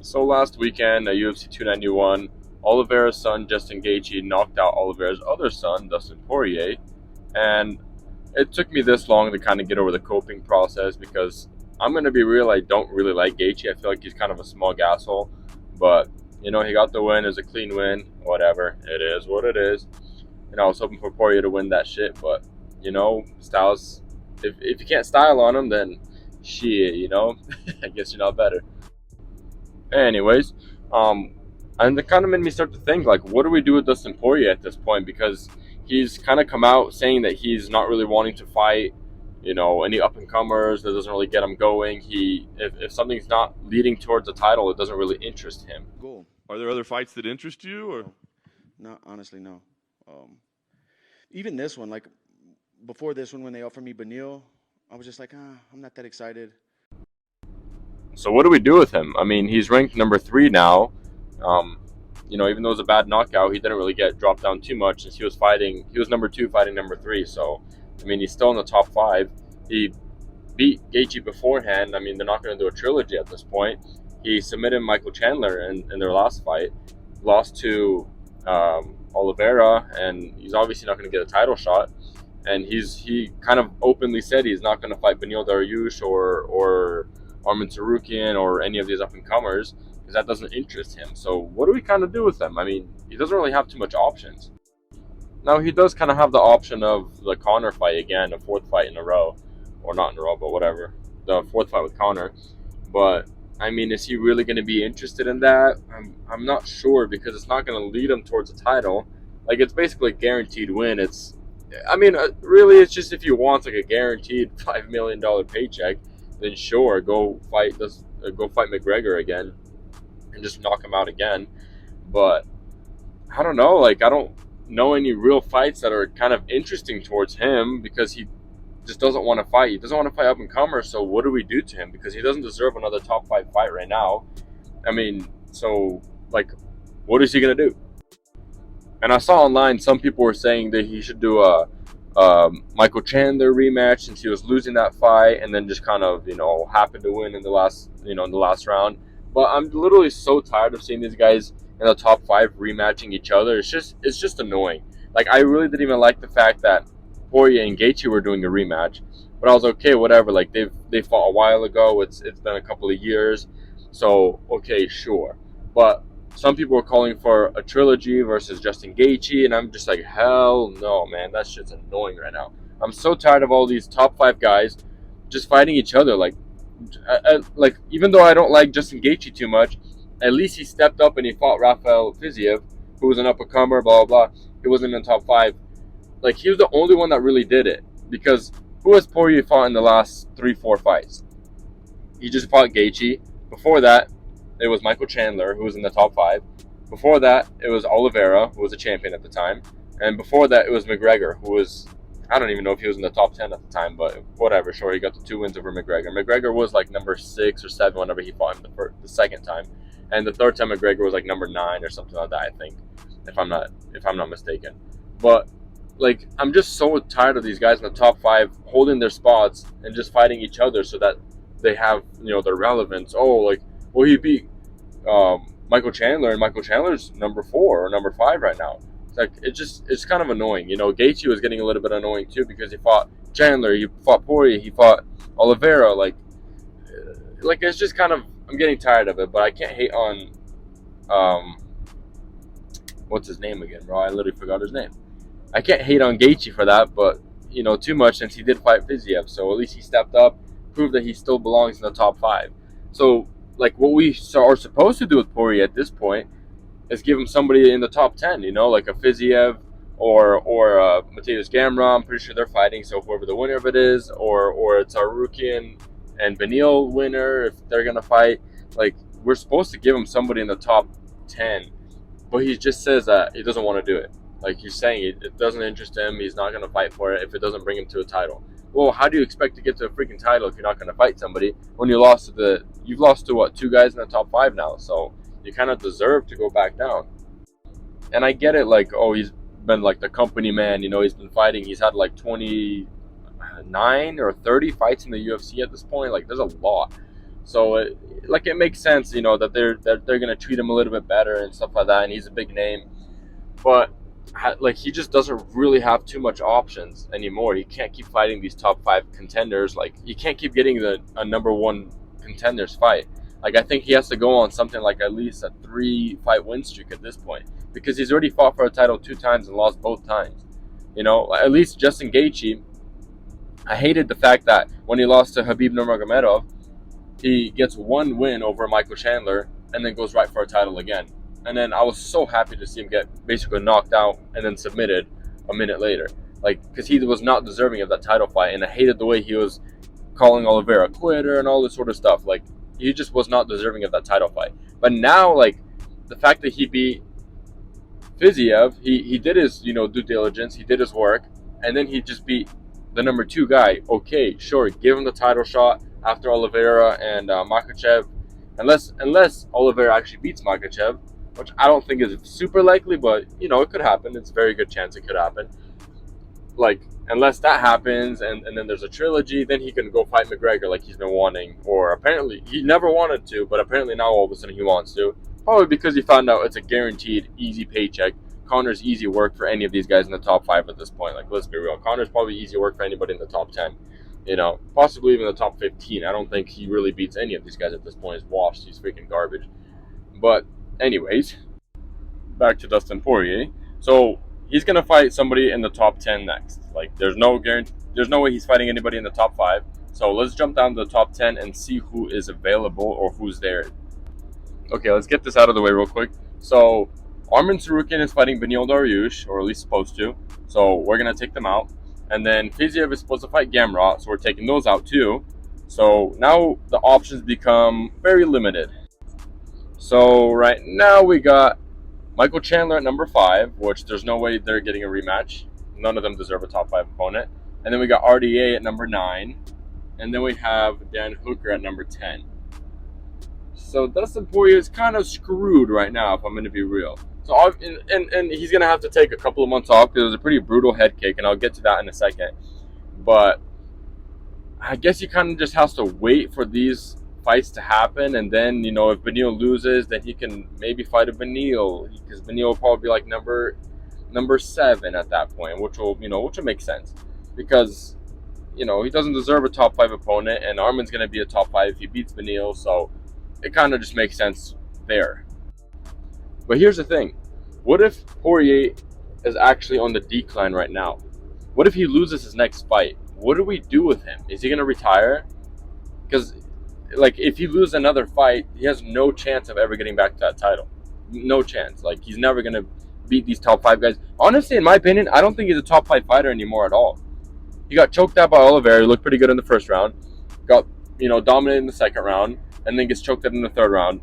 So last weekend at UFC 291, Oliveira's son Justin Gaethje knocked out Oliveira's other son Dustin Poirier, and it took me this long to kind of get over the coping process because I'm gonna be real, I don't really like Gaethje. I feel like he's kind of a smug asshole, but he got the win. It was a clean win. Whatever, it is what it is. I was hoping for Poirier to win that shit, but Styles. If you can't style on him, then shit, I guess you're not better. Anyways, um, and it kind of made me start to think, like, what do we do with Dustin Poirier at this point? Because he's kind of come out saying that he's not really wanting to fight, any up and comers. That doesn't really get him going. If something's not leading towards a title, it doesn't really interest him. Goal. Are there other fights that interest you, or? No, honestly, no. Even this one, like before this one, when they offered me Benil, I was just like, I'm not that excited. So what do we do with him? I mean, he's ranked number 3 now. Even though it was a bad knockout, he didn't really get dropped down too much since he was fighting. He was number 2 fighting number 3. So, I mean, he's still in the top 5. He beat Gaethje beforehand. I mean, they're not going to do a trilogy at this point. He submitted Michael Chandler in their last fight, lost to Oliveira, and he's obviously not going to get a title shot. And he kind of openly said he's not going to fight Beneil Dariush or Arman Tsarukyan or any of these up and comers because that doesn't interest him. So what do we kind of do with him? I mean, he doesn't really have too much options. Now he does kind of have the option of the Conor fight again, a 4th fight in a row, or not in a row, but whatever, the 4th fight with Conor. But I mean, is he really going to be interested in that? I'm not sure because it's not going to lead him towards a title. Like, it's basically a guaranteed win. Really, it's just if you want like a guaranteed $5 million paycheck, then sure, go fight McGregor again and just knock him out again. But I don't know. Like, I don't know any real fights that are kind of interesting towards him because he just doesn't want to fight. He doesn't want to fight up and comers. So what do we do to him? Because he doesn't deserve another top 5 fight right now. I mean, so like, what is he gonna do? And I saw online some people were saying that he should do a Michael Chandler rematch since he was losing that fight, and then just kind of happened to win in the last round. But I'm literally so tired of seeing these guys in the top 5 rematching each other. It's just annoying. Like, I really didn't even like the fact that Poirier and Gaethje were doing a rematch, but I was okay, whatever. Like, they fought a while ago. It's been a couple of years, so okay, sure. But some people are calling for a trilogy versus Justin Gaethje, and I'm just like, hell no, man. That shit's annoying right now. I'm so tired of all these top 5 guys just fighting each other. Like, even though I don't like Justin Gaethje too much, at least he stepped up and he fought Rafael Fiziev, who was an up-and-comer, blah, blah, blah. He wasn't in the top 5. Like, he was the only one that really did it. Because who has Poirier fought in the last 3-4 fights? He just fought Gaethje. Before that, it was Michael Chandler, who was in the top 5. Before that, it was Oliveira, who was a champion at the time. And before that, it was McGregor, who was, I don't even know if he was in the top 10 at the time, but whatever, sure, he got the 2 wins over McGregor. McGregor was like number 6 or 7 whenever he fought him the second time. And the third time McGregor was like number 9 or something like that, I think, if I'm not mistaken. But like, I'm just so tired of these guys in the top 5 holding their spots and just fighting each other so that they have, their relevance. Oh, like, well, he beat Michael Chandler, and Michael Chandler's number 4 or number 5 right now. It's like, it's kind of annoying. Gaethje was getting a little bit annoying too because he fought Chandler, he fought Poirier, he fought Oliveira. Like it's just kind of, I'm getting tired of it. But I can't hate on what's his name again, bro? I literally forgot his name. I can't hate on Gaethje for that, but too much since he did fight Fiziev. So at least he stepped up, proved that he still belongs in the top 5. So, like, what we are supposed to do with Poirier at this point is give him somebody in the top 10, like a Fiziev or Mateusz Gamrot. I'm pretty sure they're fighting, so whoever the winner of it is, or it's Tsarukyan and Beneil winner if they're gonna fight. Like, we're supposed to give him somebody in the top 10, but he just says that he doesn't want to do it. Like, he's saying it doesn't interest him. He's not gonna fight for it if it doesn't bring him to a title. Well, how do you expect to get to a freaking title if you're not going to fight somebody when you've lost to what, 2 guys in the top 5 now? So you kind of deserve to go back down. And I get it, like, oh, he's been like the company man, he's been fighting. He's had like 29 or 30 fights in the UFC at this point. Like, there's a lot. So it makes sense, that they're gonna treat him a little bit better and stuff like that, and he's a big name. But like he just doesn't really have too much options anymore. He can't keep fighting these top 5 contenders. Like he can't keep getting a number 1 contenders fight. Like I think he has to go on something like at least a 3-fight win streak at this point, because he's already fought for a title 2 times and lost both times. At least Justin Gaethje, I hated the fact that when he lost to Khabib Nurmagomedov, he gets 1 win over Michael Chandler and then goes right for a title again. And then I was so happy to see him get basically knocked out and then submitted a minute later. Like, because he was not deserving of that title fight. And I hated the way he was calling Oliveira a quitter and all this sort of stuff. Like, he just was not deserving of that title fight. But now, like, the fact that he beat Fiziev, he did his, due diligence. He did his work. And then he just beat the number 2 guy. Okay, sure, give him the title shot after Oliveira and Makhachev. Unless Oliveira actually beats Makhachev, which I don't think is super likely, but, it could happen. It's a very good chance it could happen. Like, unless that happens and then there's a trilogy, then he can go fight McGregor like he's been wanting. Or apparently, he never wanted to, but apparently now all of a sudden he wants to. Probably because he found out it's a guaranteed easy paycheck. Connor's easy work for any of these guys in the top 5 at this point. Like, let's be real. Connor's probably easy work for anybody in the top 10. Possibly even the top 15. I don't think he really beats any of these guys at this point. He's washed. He's freaking garbage. But anyways, back to Dustin Poirier. So he's gonna fight somebody in the top 10 next. Like, there's no guarantee. There's no way he's fighting anybody in the top 5. So let's jump down to the top 10 and see who is available or who's there. Okay, let's get this out of the way real quick. So Arman Tsarukyan is fighting Beneil Dariush, or at least supposed to. So we're gonna take them out. And then Fiziev is supposed to fight Gamrot, so we're taking those out too. So now the options become very limited. So right now we got Michael Chandler at number 5, which there's no way they're getting a rematch. None of them deserve a top 5 opponent. And then we got RDA at number 9. And then we have Dan Hooker at number 10. So Dustin Poirier is kind of screwed right now, if I'm going to be real. So and he's going to have to take a couple of months off because it was a pretty brutal head kick, and I'll get to that in a second. But I guess he kind of just has to wait for these fights to happen, and then, if Beneil loses, then he can maybe fight a Beneil, because Beneil will probably be like number 7 at that point, which will make sense, because he doesn't deserve a top 5 opponent, and Arman's going to be a top 5 if he beats Beneil, so it kind of just makes sense there. But here's the thing. What if Poirier is actually on the decline right now? What if he loses his next fight? What do we do with him? Is he going to retire? Because, like, if he loses another fight, he has no chance of ever getting back to that title. No chance. Like, he's never going to beat these top 5 guys. Honestly, in my opinion, I don't think he's a top 5 fighter anymore at all. He got choked out by Oliveira. He looked pretty good in the first round. Got, dominated in the second round. And then gets choked out in the third round.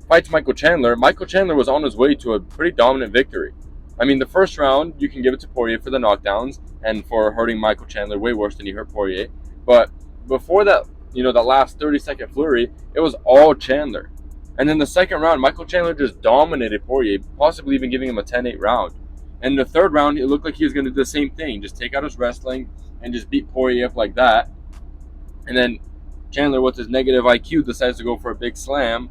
Fights Michael Chandler. Michael Chandler was on his way to a pretty dominant victory. I mean, the first round, you can give it to Poirier for the knockdowns and for hurting Michael Chandler way worse than he hurt Poirier. But before that, that last 30-second flurry, it was all Chandler. And then the second round, Michael Chandler just dominated Poirier, possibly even giving him a 10-8 round. And the third round, it looked like he was going to do the same thing, just take out his wrestling and just beat Poirier up like that. And then Chandler, with his negative IQ, decides to go for a big slam,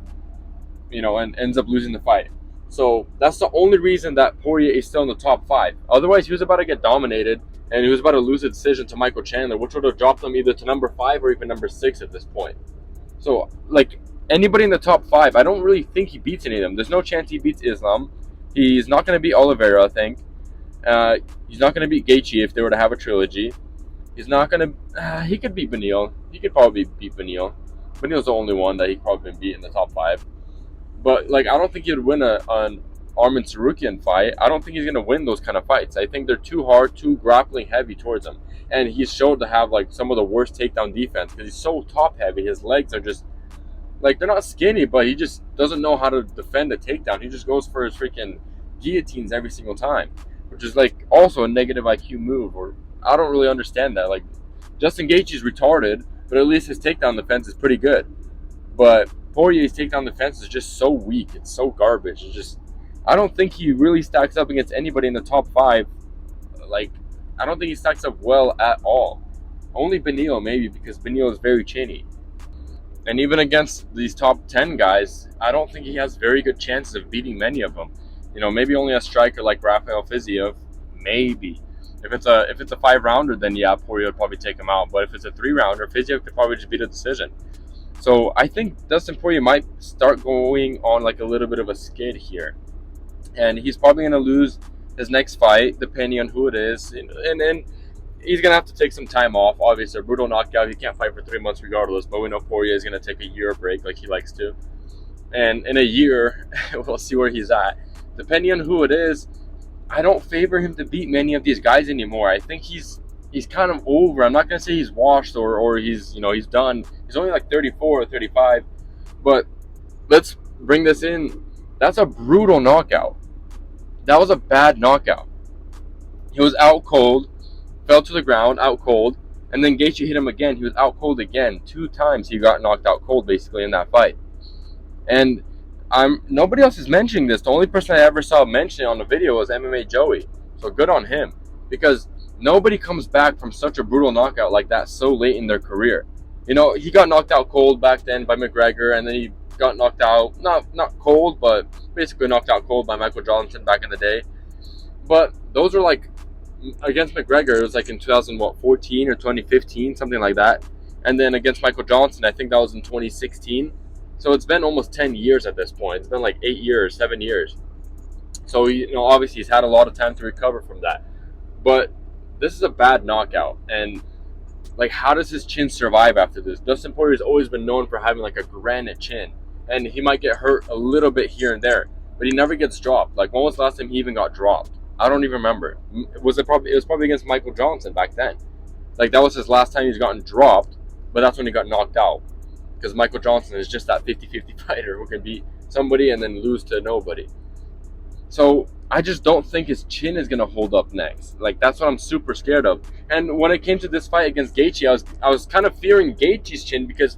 and ends up losing the fight. So that's the only reason that Poirier is still in the top 5. Otherwise, he was about to get dominated, and he was about to lose a decision to Michael Chandler, which would have dropped him either to number 5 or even number 6 at this point. So, like, anybody in the top 5, I don't really think he beats any of them. There's no chance he beats Islam. He's not going to beat Oliveira, I think. He's not going to beat Gaethje if they were to have a trilogy. He's not going to... he could beat Beneil. He could probably beat Beneil. Beneil's the only one that he could probably beat in the top 5. But, like, I don't think he'd win an Arman Tsarukyan fight. I don't think he's going to win those kind of fights. I think they're too hard, too grappling heavy towards him. And he's showed to have, like, some of the worst takedown defense because he's so top heavy. His legs are just, like, they're not skinny, but he just doesn't know how to defend a takedown. He just goes for his freaking guillotines every single time, which is, like, also a negative IQ move. Or I don't really understand that. Like, Justin Gaethje's retarded, but at least his takedown defense is pretty good. But Poirier's takedown defense is just so weak. It's so garbage. It's just, I don't think he really stacks up against anybody in the top 5. Like, I don't think he stacks up well at all. Only Beneil, maybe, because Beneil is very chinny. And even against these top 10 guys, I don't think he has very good chances of beating many of them. Maybe only a striker like Rafael Fiziev, maybe. If it's a 5-rounder, then yeah, Poirier would probably take him out. But if it's a 3-rounder, Fiziev could probably just beat a decision. So I think Dustin Poirier might start going on like a little bit of a skid here, and he's probably going to lose his next fight, depending on who it is, and then he's going to have to take some time off. Obviously, a brutal knockout, he can't fight for 3 months regardless, but we know Poirier is going to take a year break like he likes to. And in a year, we'll see where he's at. Depending on who it is, I don't favor him to beat many of these guys anymore. I think he's kind of over. I'm not going to say he's washed or he's done. He's only like 34 or 35. But let's bring this in. That's a brutal knockout. That was a bad knockout. He was out cold, fell to the ground, out cold, and then Gaethje hit him again. He was out cold again. 2 times he got knocked out cold basically in that fight. And nobody else is mentioning this. The only person I ever saw mention it on the video was MMA Joey. So good on him, because nobody comes back from such a brutal knockout like that so late in their career. He got knocked out cold back then by McGregor, and then he got knocked out, not cold, but basically knocked out cold by Michael Johnson back in the day. But those were like, against McGregor, it was like in 2014 or 2015, something like that. And then against Michael Johnson, I think that was in 2016. So it's been almost 10 years at this point. It's been like 8 years, 7 years. So, obviously he's had a lot of time to recover from that. But this is a bad knockout. And, like, how does his chin survive after this? Dustin Poirier has always been known for having, like, a granite chin. And he might get hurt a little bit here and there, but he never gets dropped. Like, when was the last time he even got dropped? I don't even remember. It was probably against Michael Johnson back then. Like, that was his last time he's gotten dropped, but that's when he got knocked out. Because Michael Johnson is just that 50-50 fighter who can beat somebody and then lose to nobody. So I just don't think his chin is going to hold up next. Like, that's what I'm super scared of. And when it came to this fight against Gaethje, I was kind of fearing Gaethje's chin, because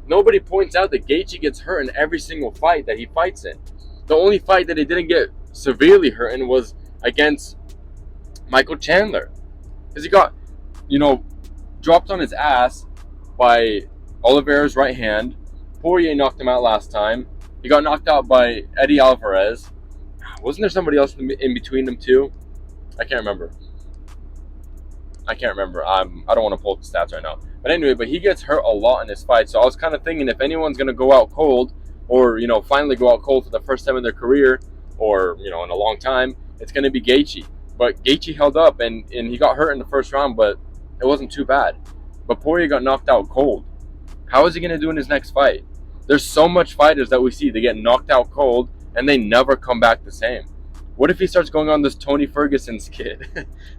nobody points out that Gaethje gets hurt in every single fight that he fights in. The only fight that he didn't get severely hurt in was against Michael Chandler. Because he got, dropped on his ass by Oliveira's right hand. Poirier knocked him out last time. He got knocked out by Eddie Alvarez. Wasn't there somebody else in between them too? I can't remember. I don't want to pull up the stats right now. But anyway, he gets hurt a lot in this fight. So I was kind of thinking, if anyone's going to go out cold, or, finally go out cold for the first time in their career, or, in a long time, it's going to be Gaethje. But Gaethje held up, and he got hurt in the first round, but it wasn't too bad. But Poirier got knocked out cold. How is he going to do in his next fight? There's so much fighters that we see, they get knocked out cold, and they never come back the same. What if he starts going on this Tony Ferguson skid?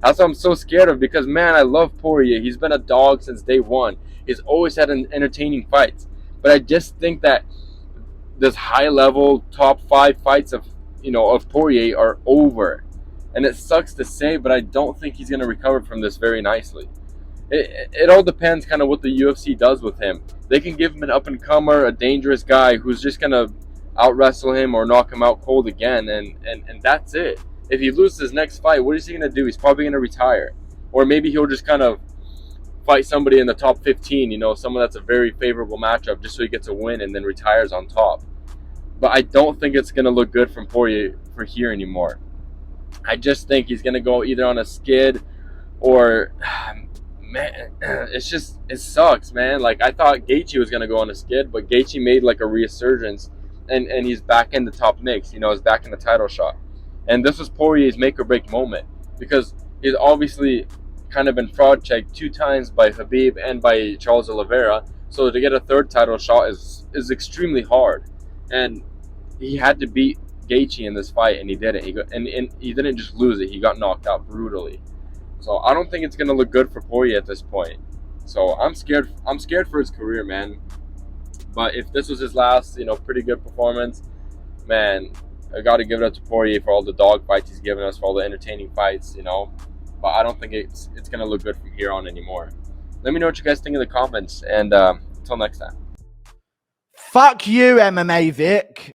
That's what I'm so scared of, because, man, I love Poirier. He's been a dog since day one. He's always had entertaining fights. But I just think that this high-level top 5 fights of Poirier are over. And it sucks to say, but I don't think he's going to recover from this very nicely. It all depends kind of what the UFC does with him. They can give him an up-and-comer, a dangerous guy who's just going to out-wrestle him or knock him out cold again, and that's it. If he loses his next fight, what is he going to do? He's probably going to retire. Or maybe he'll just kind of fight somebody in the top 15, someone that's a very favorable matchup, just so he gets a win and then retires on top. But I don't think it's going to look good from Poirier for here anymore. I just think he's going to go either on a skid or... Man, it sucks, man. Like, I thought Gaethje was going to go on a skid, but Gaethje made like a resurgence, and he's back in the top mix, he's back in the title shot. And this was Poirier's make or break moment, because he's obviously kind of been fraud checked 2 times by Khabib and by Charles Oliveira, so to get a 3rd title shot is extremely hard. And he had to beat Gaethje in this fight, and he didn't. He didn't just lose it, he got knocked out brutally. So I don't think it's gonna look good for Poirier at this point. So I'm scared for his career, man. But if this was his last, pretty good performance, man, I gotta give it up to Poirier for all the dog fights he's given us, for all the entertaining fights, But I don't think it's gonna look good from here on anymore. Let me know what you guys think in the comments, and until next time. Fuck you, MMA Vic.